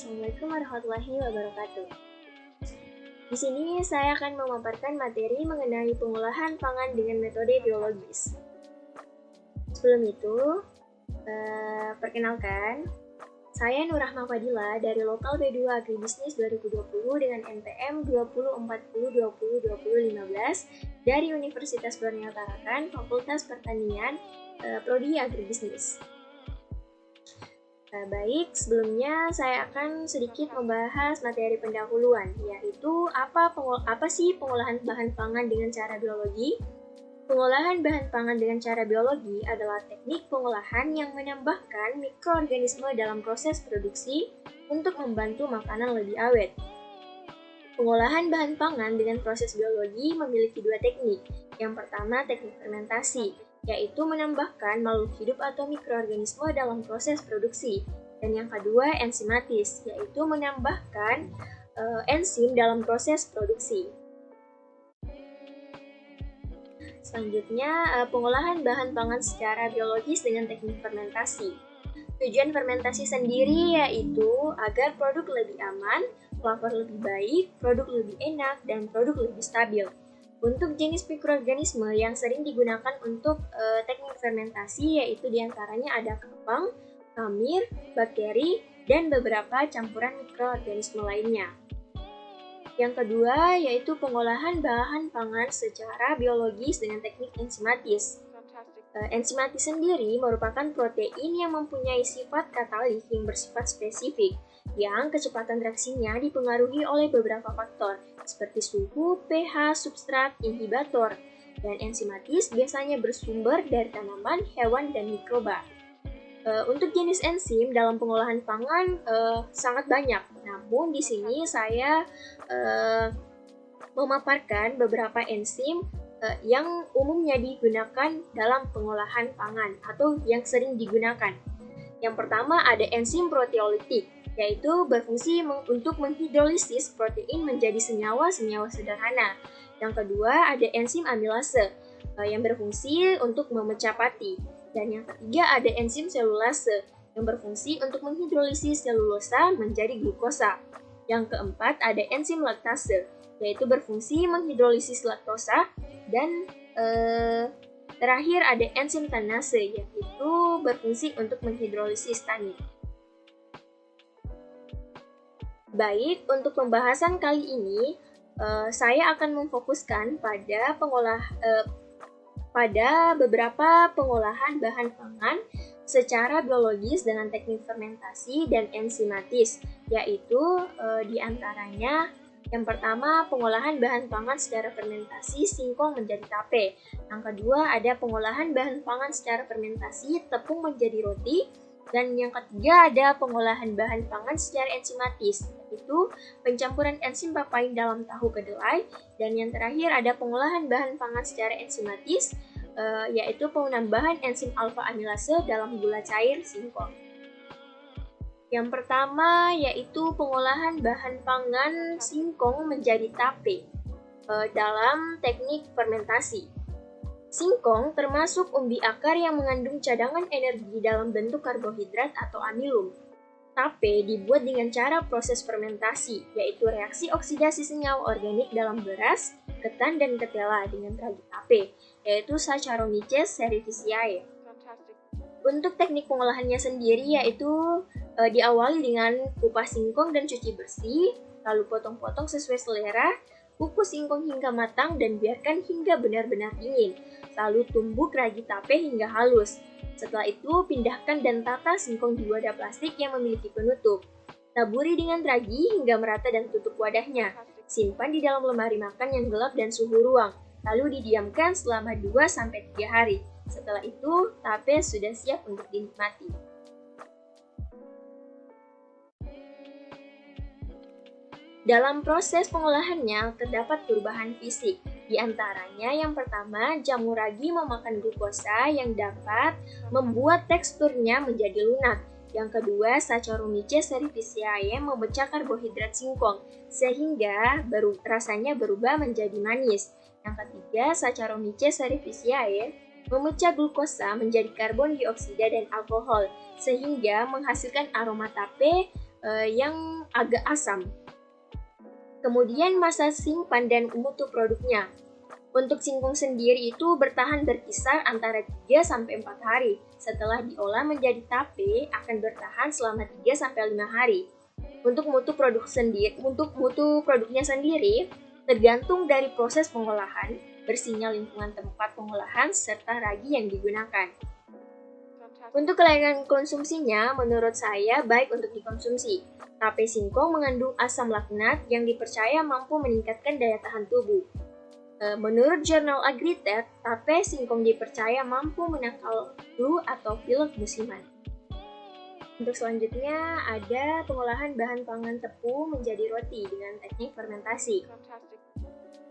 Assalamualaikum warahmatullahi wabarakatuh. Di sini saya akan memaparkan materi mengenai pengolahan pangan dengan metode biologis. Sebelum itu, perkenalkan, saya Nur Rahma Fadila dari Lokal B2 Agribisnis 2020 dengan NPM 2040202015 dari Universitas Borneo Tarakan, Fakultas Pertanian, Prodi Agribisnis. Baik, sebelumnya saya akan sedikit membahas materi pendahuluan, yaitu apa sih pengolahan bahan pangan dengan cara biologi? Pengolahan bahan pangan dengan cara biologi adalah teknik pengolahan yang menambahkan mikroorganisme dalam proses produksi untuk membantu makanan lebih awet. Pengolahan bahan pangan dengan proses biologi memiliki dua teknik. Yang pertama, teknik fermentasi, yaitu menambahkan makhluk hidup atau mikroorganisme dalam proses produksi. Dan yang kedua, enzimatis, yaitu menambahkan enzim dalam proses produksi. Selanjutnya, pengolahan bahan pangan secara biologis dengan teknik fermentasi. Tujuan fermentasi sendiri yaitu agar produk lebih aman, flavor lebih baik, produk lebih enak, dan produk lebih stabil. Untuk jenis mikroorganisme yang sering digunakan untuk teknik fermentasi yaitu diantaranya ada kapang, kamir, bakteri, dan beberapa campuran mikroorganisme lainnya. Yang kedua yaitu pengolahan bahan pangan secara biologis dengan teknik enzimatis. Enzimatis sendiri merupakan protein yang mempunyai sifat katalik yang bersifat spesifik, yang kecepatan reaksinya dipengaruhi oleh beberapa faktor, seperti suhu, pH, substrat, inhibitor, dan enzimatis biasanya bersumber dari tanaman, hewan, dan mikroba. Untuk jenis enzim dalam pengolahan pangan sangat banyak, namun di sini saya memaparkan beberapa enzim yang umumnya digunakan dalam pengolahan pangan atau yang sering digunakan. Yang pertama ada enzim proteolitik, yaitu berfungsi untuk menghidrolisis protein menjadi senyawa-senyawa sederhana. Yang kedua ada enzim amilase yang berfungsi untuk memecah pati. Dan yang ketiga ada enzim selulase yang berfungsi untuk menghidrolisis selulosa menjadi glukosa. Yang keempat ada enzim laktase, yaitu berfungsi menghidrolisis laktosa. Dan terakhir ada enzim tannase, yaitu berfungsi untuk menghidrolisis tanin. Baik, untuk pembahasan kali ini, saya akan memfokuskan pada beberapa pengolahan bahan pangan secara biologis dengan teknik fermentasi dan enzimatis, yaitu diantaranya yang pertama pengolahan bahan pangan secara fermentasi singkong menjadi tape. Yang kedua ada pengolahan bahan pangan secara fermentasi tepung menjadi roti. Dan yang ketiga ada pengolahan bahan pangan secara enzimatis, yaitu pencampuran enzim papain dalam tahu kedelai. Dan yang terakhir ada pengolahan bahan pangan secara enzimatis, yaitu penambahan enzim alfa amilase dalam gula cair singkong. Yang pertama yaitu pengolahan bahan pangan singkong menjadi tape dalam teknik fermentasi. Singkong termasuk umbi akar yang mengandung cadangan energi dalam bentuk karbohidrat atau amilum. Tape dibuat dengan cara proses fermentasi, yaitu reaksi oksidasi senyawa organik dalam beras, ketan, dan ketela dengan ragi tape, yaitu Saccharomyces cerevisiae. Untuk teknik pengolahannya sendiri yaitu diawali dengan kupas singkong dan cuci bersih, lalu potong-potong sesuai selera, kukus singkong hingga matang dan biarkan hingga benar-benar dingin. Lalu tumbuk ragi tape hingga halus. Setelah itu, pindahkan dan tata singkong di wadah plastik yang memiliki penutup. Taburi dengan ragi hingga merata dan tutup wadahnya. Simpan di dalam lemari makan yang gelap dan suhu ruang. Lalu didiamkan selama 2-3 hari. Setelah itu, tape sudah siap untuk dinikmati. Dalam proses pengolahannya terdapat perubahan fisik. Di antaranya yang pertama, jamur ragi memakan glukosa yang dapat membuat teksturnya menjadi lunak. Yang kedua, Saccharomyces cerevisiae memecah karbohidrat singkong sehingga rasanya berubah menjadi manis. Yang ketiga, Saccharomyces cerevisiae memecah glukosa menjadi karbon dioksida dan alkohol sehingga menghasilkan aroma tape yang agak asam. Kemudian masa simpan dan mutu produknya. Untuk singkong sendiri itu bertahan berkisar antara 3-4 hari. Setelah diolah menjadi tape akan bertahan selama 3-5 hari. Untuk mutu produknya sendiri tergantung dari proses pengolahan, bersihnya lingkungan tempat pengolahan serta ragi yang digunakan. Untuk kelayakan konsumsinya, menurut saya baik untuk dikonsumsi. Tape singkong mengandung asam laknat yang dipercaya mampu meningkatkan daya tahan tubuh. Menurut jurnal Agritech, tape singkong dipercaya mampu menangkal flu atau pilek musiman. Untuk selanjutnya ada pengolahan bahan pangan tepung menjadi roti dengan teknik fermentasi.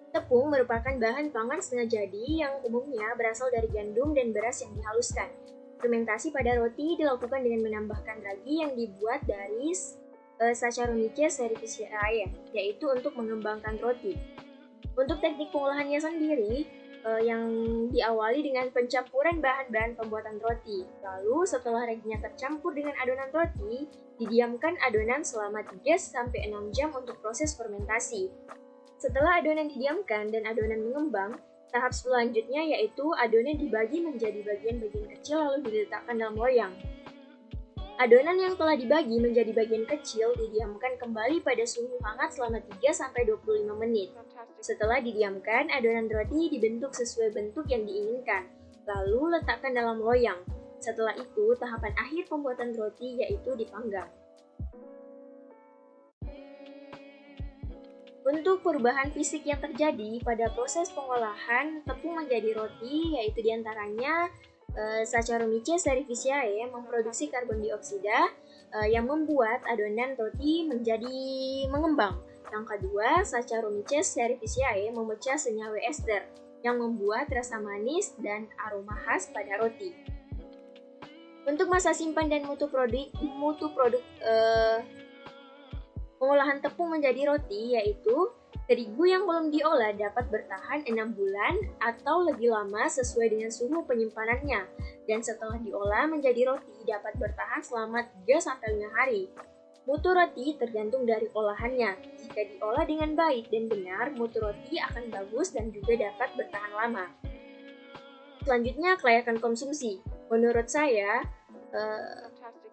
Tepung merupakan bahan pangan setengah jadi yang umumnya berasal dari gandum dan beras yang dihaluskan. Fermentasi pada roti dilakukan dengan menambahkan ragi yang dibuat dari Saccharomyces cerevisiae, yaitu untuk mengembangkan roti. Untuk teknik pengolahannya sendiri, yang diawali dengan pencampuran bahan-bahan pembuatan roti. Lalu setelah raginya tercampur dengan adonan roti, didiamkan adonan selama 3-6 jam untuk proses fermentasi. Setelah adonan didiamkan dan adonan mengembang, tahap selanjutnya yaitu adonan dibagi menjadi bagian-bagian kecil lalu diletakkan dalam loyang. Adonan yang telah dibagi menjadi bagian kecil didiamkan kembali pada suhu hangat selama 3-25 menit. Setelah didiamkan, adonan roti dibentuk sesuai bentuk yang diinginkan, lalu letakkan dalam loyang. Setelah itu, tahapan akhir pembuatan roti yaitu dipanggang. Untuk perubahan fisik yang terjadi pada proses pengolahan tepung menjadi roti yaitu diantaranya Saccharomyces cerevisiae memproduksi karbon dioksida yang membuat adonan roti menjadi mengembang. Yang kedua, Saccharomyces cerevisiae memecah senyawa ester yang membuat rasa manis dan aroma khas pada roti. Untuk masa simpan dan mutu produk pengolahan tepung menjadi roti yaitu terigu yang belum diolah dapat bertahan 6 bulan atau lebih lama sesuai dengan suhu penyimpanannya, dan setelah diolah menjadi roti dapat bertahan selama 3-5 hari. Mutu roti tergantung dari olahannya. Jika diolah dengan baik dan benar, mutu roti akan bagus dan juga dapat bertahan lama. Selanjutnya, kelayakan konsumsi. Menurut saya,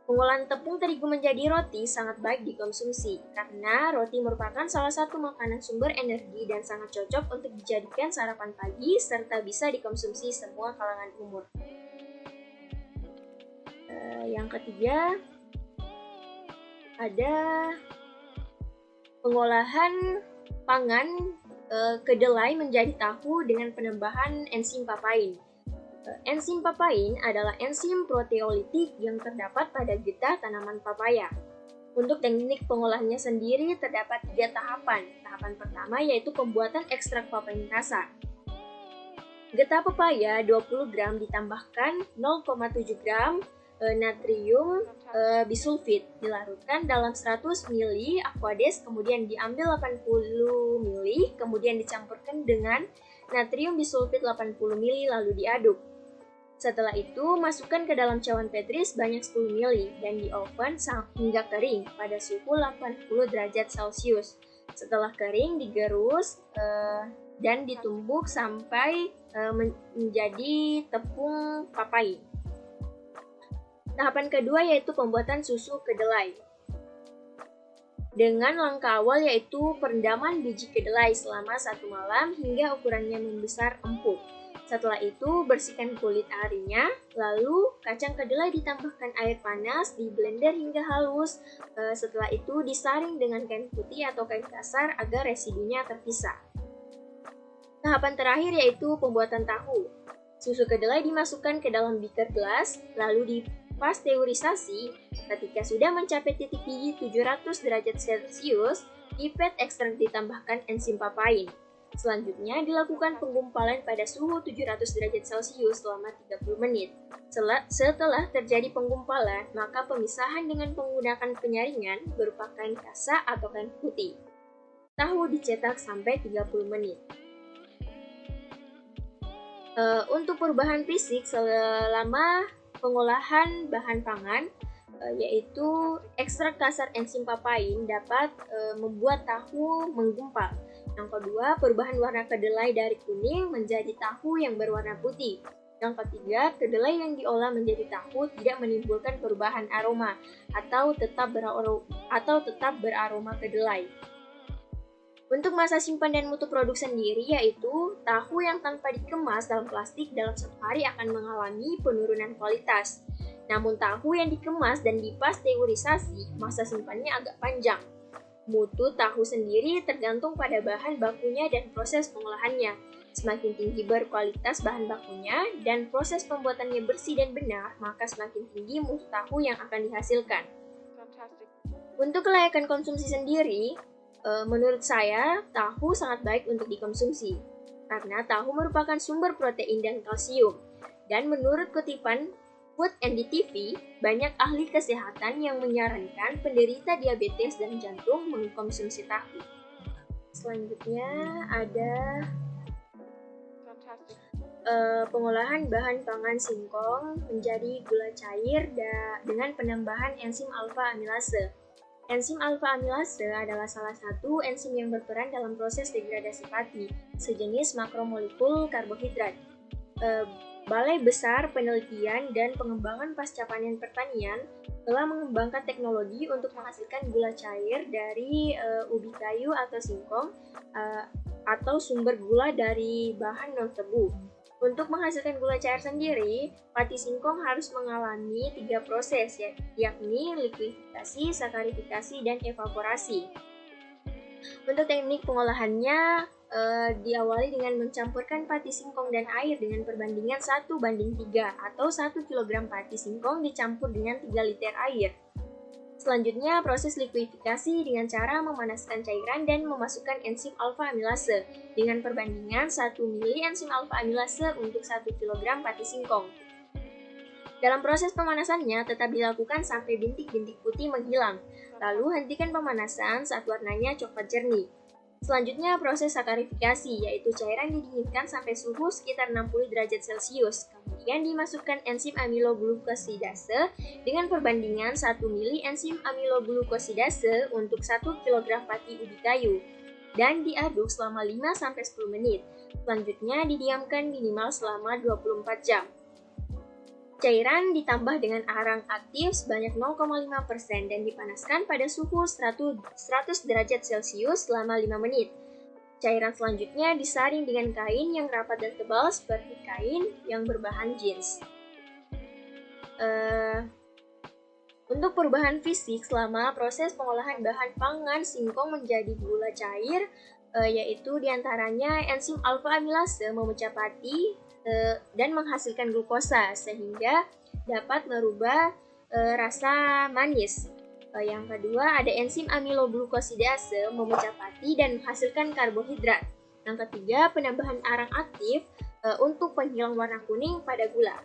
pengolahan tepung terigu menjadi roti sangat baik dikonsumsi karena roti merupakan salah satu makanan sumber energi dan sangat cocok untuk dijadikan sarapan pagi serta bisa dikonsumsi semua kalangan umur. Yang ketiga, ada pengolahan pangan kedelai menjadi tahu dengan penambahan enzim papain. Enzim papain adalah enzim proteolitik yang terdapat pada getah tanaman papaya. Untuk teknik pengolahannya sendiri terdapat 3 tahapan. Tahapan pertama yaitu pembuatan ekstrak papain kasar. Getah papaya 20 gram ditambahkan 0,7 gram natrium bisulfit dilarutkan dalam 100 ml aqueous, kemudian diambil 80 ml, kemudian dicampurkan dengan natrium bisulfit 80 ml lalu diaduk. Setelah itu, masukkan ke dalam cawan Petri sebanyak 10 ml dan di oven hingga kering pada suhu 80 derajat Celcius. Setelah kering, digerus dan ditumbuk sampai menjadi tepung papai. Tahapan kedua yaitu pembuatan susu kedelai. Dengan langkah awal yaitu perendaman biji kedelai selama 1 malam hingga ukurannya membesar empuk. Setelah itu, bersihkan kulit arinya, lalu kacang kedelai ditambahkan air panas, di blender hingga halus. Setelah itu, disaring dengan kain putih atau kain kasar agar residunya terpisah. Tahapan terakhir yaitu pembuatan tahu. Susu kedelai dimasukkan ke dalam beaker gelas, lalu dipasteurisasi. Ketika sudah mencapai titik didih 700 derajat Celcius, pipet ekstrak ditambahkan enzim papain. Selanjutnya, dilakukan penggumpalan pada suhu 700 derajat Celcius selama 30 menit. Setelah terjadi penggumpalan, maka pemisahan dengan menggunakan penyaringan berupa kain kasa atau kain putih. Tahu dicetak sampai 30 menit. Untuk perubahan fisik selama pengolahan bahan pangan, yaitu ekstrak kasar enzim papain dapat membuat tahu menggumpal. Yang kedua, perubahan warna kedelai dari kuning menjadi tahu yang berwarna putih. Yang ketiga, kedelai yang diolah menjadi tahu tidak menimbulkan perubahan aroma atau tetap beraroma kedelai. Untuk masa simpan dan mutu produk sendiri, yaitu tahu yang tanpa dikemas dalam plastik dalam 1 hari akan mengalami penurunan kualitas. Namun tahu yang dikemas dan dipasteurisasi, masa simpannya agak panjang. Mutu tahu sendiri tergantung pada bahan bakunya dan proses pengolahannya. Semakin tinggi berkualitas bahan bakunya dan proses pembuatannya bersih dan benar, maka semakin tinggi mutu tahu yang akan dihasilkan. Untuk kelayakan konsumsi sendiri, menurut saya, tahu sangat baik untuk dikonsumsi, karena tahu merupakan sumber protein dan kalsium. Dan menurut kutipan Food and TV, banyak ahli kesehatan yang menyarankan penderita diabetes dan jantung mengkonsumsi tahu. Selanjutnya ada pengolahan bahan pangan singkong menjadi gula cair dengan penambahan enzim alfa amilase. Enzim alfa amilase adalah salah satu enzim yang berperan dalam proses degradasi pati, sejenis makromolekul karbohidrat. Balai Besar Penelitian dan Pengembangan Pasca Panen Pertanian telah mengembangkan teknologi untuk menghasilkan gula cair dari ubi kayu atau singkong atau sumber gula dari bahan non-tebu. Untuk menghasilkan gula cair sendiri, pati singkong harus mengalami 3 proses, yakni likuidifikasi, sakarifikasi, dan evaporasi. Untuk teknik pengolahannya, diawali dengan mencampurkan pati singkong dan air dengan perbandingan 1:3 atau 1 kg pati singkong dicampur dengan 3 liter air. Selanjutnya, proses likuidifikasi dengan cara memanaskan cairan dan memasukkan enzim alfa amilase dengan perbandingan 1 mili enzim alfa amilase untuk 1 kg pati singkong. Dalam proses pemanasannya tetap dilakukan sampai bintik-bintik putih menghilang. Lalu hentikan pemanasan saat warnanya coklat jernih. Selanjutnya proses sakarifikasi, yaitu cairan didinginkan sampai suhu sekitar 60 derajat Celcius. Kemudian dimasukkan enzim amiloglukosidase dengan perbandingan 1 mili enzim amiloglukosidase untuk 1 kg pati ubi kayu dan diaduk selama 5-10 menit. Selanjutnya didiamkan minimal selama 24 jam. Cairan ditambah dengan arang aktif sebanyak 0,5% dan dipanaskan pada suhu 100 derajat Celcius selama 5 menit. Cairan selanjutnya disaring dengan kain yang rapat dan tebal seperti kain yang berbahan jeans. Untuk perubahan fisik selama proses pengolahan bahan pangan singkong menjadi gula cair, yaitu diantaranya enzim alfa amilase memecah pati dan menghasilkan glukosa sehingga dapat merubah rasa manis. Yang kedua ada enzim amiloglukosidase memecah pati dan menghasilkan karbohidrat. Yang ketiga penambahan arang aktif untuk penghilang warna kuning pada gula.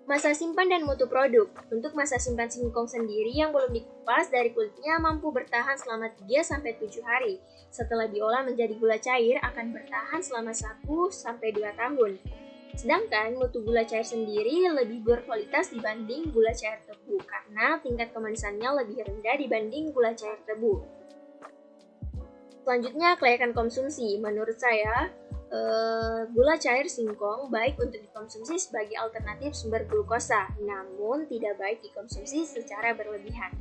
Masa simpan dan mutu produk. Untuk masa simpan singkong sendiri yang belum dikupas dari kulitnya mampu bertahan selama 3-7 hari. Setelah diolah menjadi gula cair akan bertahan selama 1-2 tahun. Sedangkan mutu gula cair sendiri lebih berkualitas dibanding gula cair tebu karena tingkat kemanisannya lebih rendah dibanding gula cair tebu. Selanjutnya kelayakan konsumsi. Menurut saya, gula cair singkong baik untuk dikonsumsi sebagai alternatif sumber glukosa, namun tidak baik dikonsumsi secara berlebihan.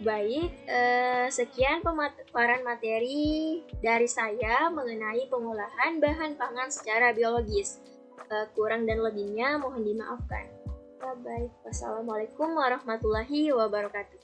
Baik, sekian pemaparan materi dari saya mengenai pengolahan bahan pangan secara biologis. Kurang dan lebihnya mohon dimaafkan. Baik, wassalamualaikum warahmatullahi wabarakatuh.